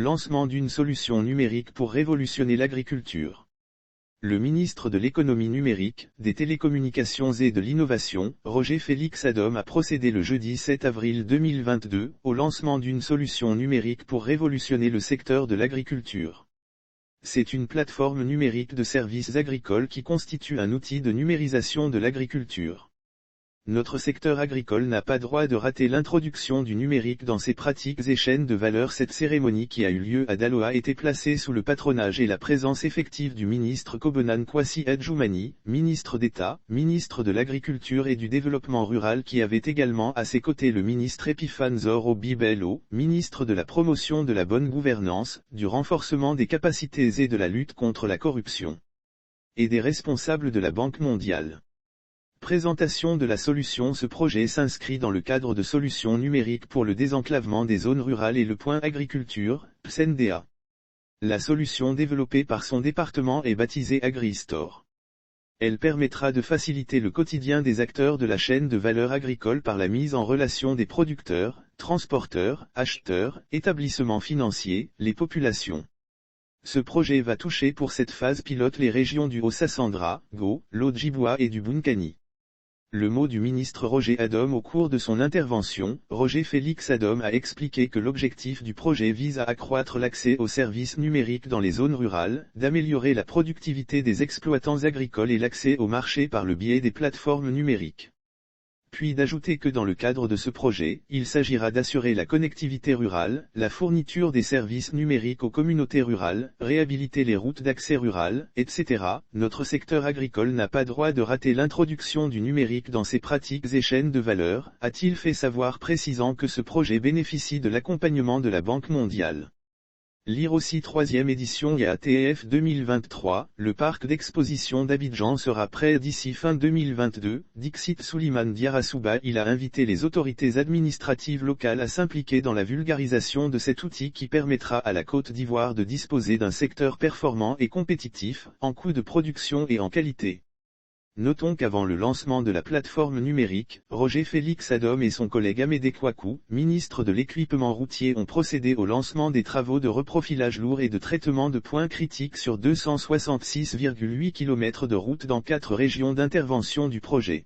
Lancement d'une solution numérique pour révolutionner l'agriculture. Le ministre de l'économie numérique, des télécommunications et de l'innovation, Roger Félix Adom a procédé le jeudi 7 avril 2022, au lancement d'une solution numérique pour révolutionner le secteur de l'agriculture. C'est une plateforme numérique de services agricoles qui constitue un outil de numérisation de l'agriculture. Notre secteur agricole n'a pas droit de rater l'introduction du numérique dans ses pratiques et chaînes de valeur. Cette cérémonie qui a eu lieu à Daloa a été placée sous le patronage et la présence effective du ministre Kobenan Kwasi Adjoumani, ministre d'État, ministre de l'Agriculture et du Développement rural, qui avait également à ses côtés le ministre Epiphane Zoro Bibello, ministre de la promotion de la bonne gouvernance, du renforcement des capacités et de la lutte contre la corruption, et des responsables de la Banque mondiale. Présentation de la solution. Ce projet s'inscrit dans le cadre de solutions numériques pour le désenclavement des zones rurales et le point agriculture, PSNDA. La solution développée par son département est baptisée AgriStore. Elle permettra de faciliter le quotidien des acteurs de la chaîne de valeur agricole par la mise en relation des producteurs, transporteurs, acheteurs, établissements financiers, les populations. Ce projet va toucher pour cette phase pilote les régions du Haut-Sassandra, Go, l'Haut-Djiboua et du Bunkani. Le mot du ministre Roger Adom. Au cours de son intervention, Roger Félix Adom a expliqué que l'objectif du projet vise à accroître l'accès aux services numériques dans les zones rurales, d'améliorer la productivité des exploitants agricoles et l'accès au marché par le biais des plateformes numériques. Puis d'ajouter que dans le cadre de ce projet, il s'agira d'assurer la connectivité rurale, la fourniture des services numériques aux communautés rurales, réhabiliter les routes d'accès rural, etc. Notre secteur agricole n'a pas droit de rater l'introduction du numérique dans ses pratiques et chaînes de valeur, a-t-il fait savoir, précisant que ce projet bénéficie de l'accompagnement de la Banque mondiale. Lire aussi 3e édition IATF 2023, le parc d'exposition d'Abidjan sera prêt d'ici fin 2022, Dixit Souliman Diarasouba. Il a invité les autorités administratives locales à s'impliquer dans la vulgarisation de cet outil qui permettra à la Côte d'Ivoire de disposer d'un secteur performant et compétitif, en coût de production et en qualité. Notons qu'avant le lancement de la plateforme numérique, Roger Félix Adom et son collègue Amédée Kouakou, ministre de l'équipement routier, ont procédé au lancement des travaux de reprofilage lourd et de traitement de points critiques sur 266,8 km de route dans 4 régions d'intervention du projet.